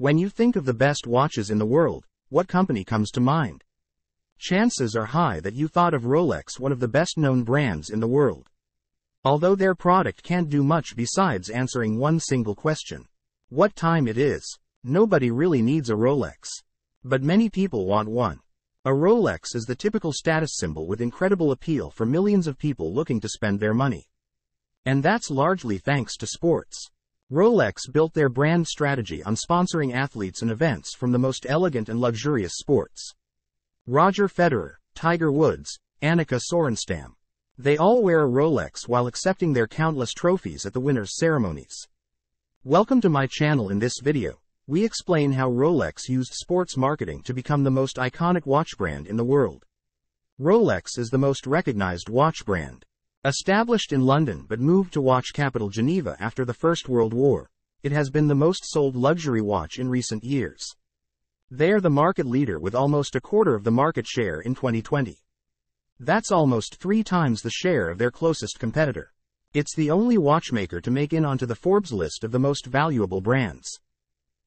When you think of the best watches in the world, what company comes to mind? Chances are high that you thought of Rolex, one of the best-known brands in the world. Although their product can't do much besides answering one single question: what time it is. Nobody really needs a Rolex. But many people want one. A Rolex is the typical status symbol with incredible appeal for millions of people looking to spend their money. And that's largely thanks to sports. Rolex built their brand strategy on sponsoring athletes and events from the most elegant and luxurious sports. Roger Federer, Tiger Woods, Annika Sorenstam. They all wear a Rolex while accepting their countless trophies at the winners' ceremonies. Welcome to my channel. In this video, we explain how Rolex used sports marketing to become the most iconic watch brand in the world. Rolex is the most recognized watch brand. Established in London but moved to watch capital Geneva after the First World War, it has been the most sold luxury watch in recent years. They are the market leader with almost a quarter of the market share in 2020. That's almost 3 times the share of their closest competitor. It's the only watchmaker to make it onto the Forbes list of the most valuable brands.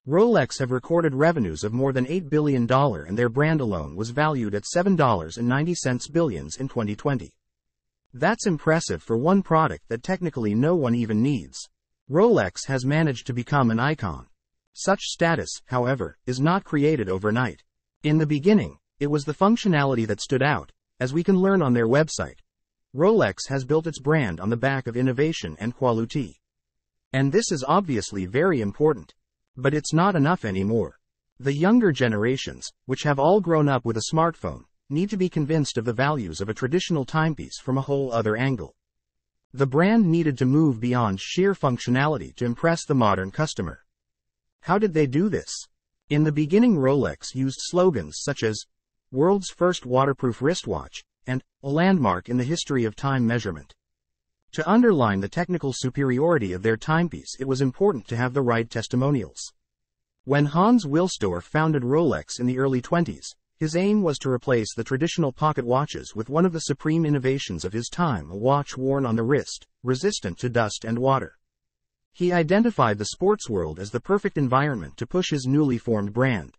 Rolex have recorded revenues of more than $8 billion, and their brand alone was valued at $7.90 billion in 2020. That's impressive for one product that technically no one even needs. Rolex has managed to become an icon. Such status, however, is not created overnight. In the beginning, it was the functionality that stood out, as we can learn on their website. Rolex has built its brand on the back of innovation and quality. And this is obviously very important. But it's not enough anymore. The younger generations, which have all grown up with a smartphone, need to be convinced of the values of a traditional timepiece from a whole other angle. The brand needed to move beyond sheer functionality to impress the modern customer. How did they do this? In the beginning, Rolex used slogans such as "World's First Waterproof Wristwatch" and "A Landmark in the History of Time Measurement." To underline the technical superiority of their timepiece, it was important to have the right testimonials. When Hans Wilsdorf founded Rolex in the early 20s, his aim was to replace the traditional pocket watches with one of the supreme innovations of his time, a watch worn on the wrist, resistant to dust and water. He identified the sports world as the perfect environment to push his newly formed brand.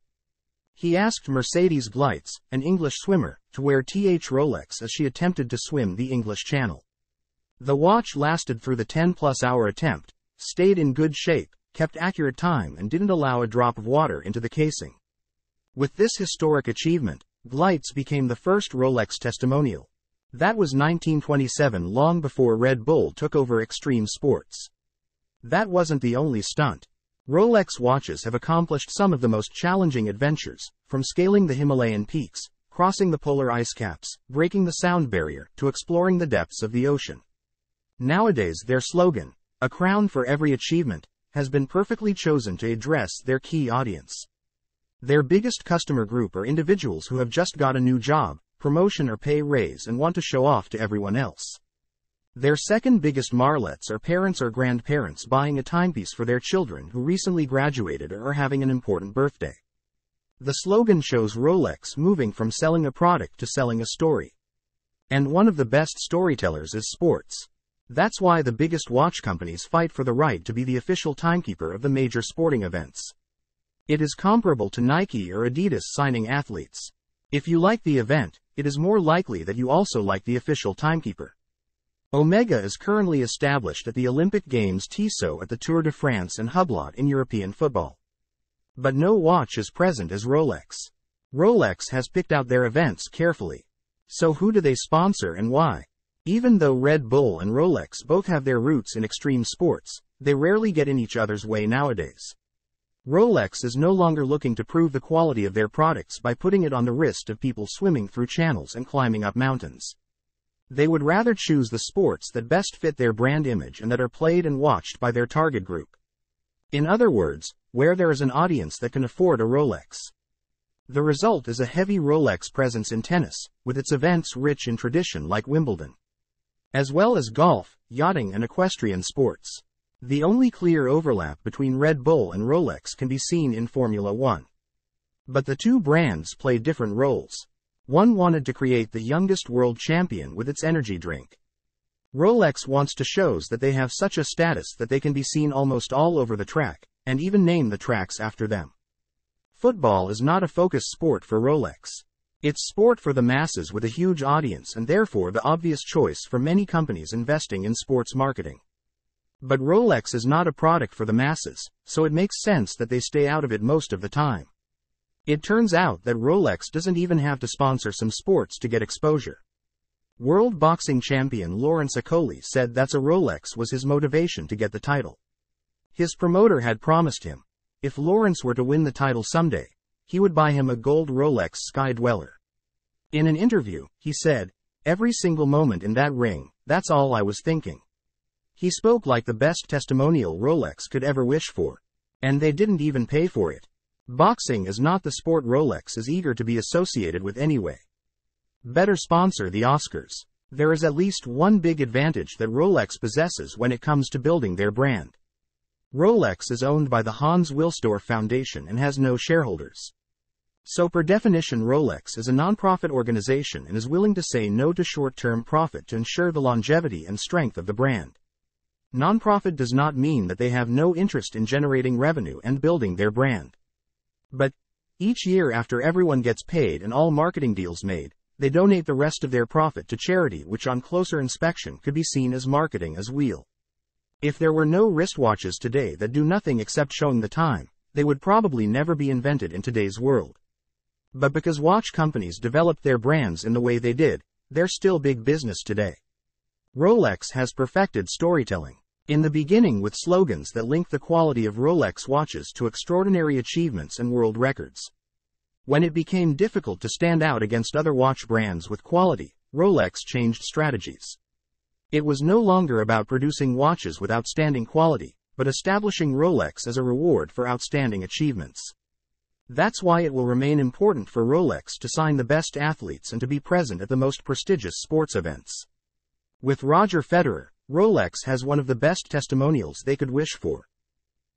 He asked Mercedes Gleitz, an English swimmer, to wear Rolex as she attempted to swim the English Channel. The watch lasted through the 10-plus-hour attempt, stayed in good shape, kept accurate time, and didn't allow a drop of water into the casing. With this historic achievement, Gleitz became the first Rolex testimonial. That was 1927, long before Red Bull took over extreme sports. That wasn't the only stunt. Rolex watches have accomplished some of the most challenging adventures, from scaling the Himalayan peaks, crossing the polar ice caps, breaking the sound barrier, to exploring the depths of the ocean. Nowadays, their slogan, "A crown for every achievement," has been perfectly chosen to address their key audience. Their biggest customer group are individuals who have just got a new job, promotion or pay raise and want to show off to everyone else. Their second biggest marlets are parents or grandparents buying a timepiece for their children who recently graduated or are having an important birthday. The slogan shows Rolex moving from selling a product to selling a story. And one of the best storytellers is sports. That's why the biggest watch companies fight for the right to be the official timekeeper of the major sporting events. It is comparable to Nike or Adidas signing athletes. If you like the event, it is more likely that you also like the official timekeeper. Omega is currently established at the Olympic Games, Tissot at the Tour de France, and Hublot in European football. But no watch is present as Rolex. Rolex has picked out their events carefully. So who do they sponsor and why? Even though Red Bull and Rolex both have their roots in extreme sports, they rarely get in each other's way nowadays. Rolex is no longer looking to prove the quality of their products by putting it on the wrist of people swimming through channels and climbing up mountains. They would rather choose the sports that best fit their brand image and that are played and watched by their target group. In other words, where there is an audience that can afford a Rolex. The result is a heavy Rolex presence in tennis, with its events rich in tradition like Wimbledon, as well as golf, yachting, and equestrian sports. The only clear overlap between Red Bull and Rolex can be seen in Formula One. But the two brands play different roles. One wanted to create the youngest world champion with its energy drink. Rolex wants to show that they have such a status that they can be seen almost all over the track, and even name the tracks after them. Football is not a focused sport for Rolex. It's sport for the masses with a huge audience and therefore the obvious choice for many companies investing in sports marketing. But Rolex is not a product for the masses, so it makes sense that they stay out of it most of the time. It turns out that Rolex doesn't even have to sponsor some sports to get exposure. World boxing champion Lawrence Okolie said that's a Rolex was his motivation to get the title. His promoter had promised him, if Lawrence were to win the title someday, he would buy him a gold Rolex Sky Dweller. In an interview, he said, "Every single moment in that ring, that's all I was thinking." He spoke like the best testimonial Rolex could ever wish for. And they didn't even pay for it. Boxing is not the sport Rolex is eager to be associated with anyway. Better sponsor the Oscars. There is at least one big advantage that Rolex possesses when it comes to building their brand. Rolex is owned by the Hans Wilsdorf Foundation and has no shareholders. So per definition Rolex is a non-profit organization and is willing to say no to short-term profit to ensure the longevity and strength of the brand. Non-profit does not mean that they have no interest in generating revenue and building their brand. But, each year after everyone gets paid and all marketing deals made, they donate the rest of their profit to charity, which on closer inspection could be seen as marketing as well. If there were no wristwatches today that do nothing except showing the time, they would probably never be invented in today's world. But because watch companies developed their brands in the way they did, they're still big business today. Rolex has perfected storytelling. In the beginning with slogans that link the quality of Rolex watches to extraordinary achievements and world records. When it became difficult to stand out against other watch brands with quality, Rolex changed strategies. It was no longer about producing watches with outstanding quality, but establishing Rolex as a reward for outstanding achievements. That's why it will remain important for Rolex to sign the best athletes and to be present at the most prestigious sports events. With Roger Federer, Rolex has one of the best testimonials they could wish for.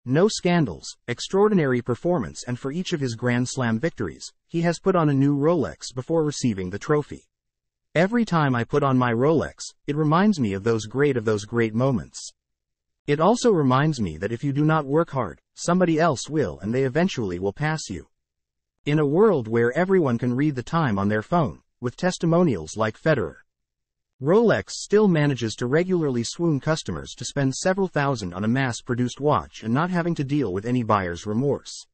No scandals, extraordinary performance, and for each of his Grand Slam victories, he has put on a new Rolex before receiving the trophy. Every time I put on my Rolex, it reminds me of those great moments. It also reminds me that if you do not work hard, somebody else will and they eventually will pass you. In a world where everyone can read the time on their phone, with testimonials like Federer, Rolex still manages to regularly swoon customers to spend several thousand on a mass-produced watch and not having to deal with any buyer's remorse.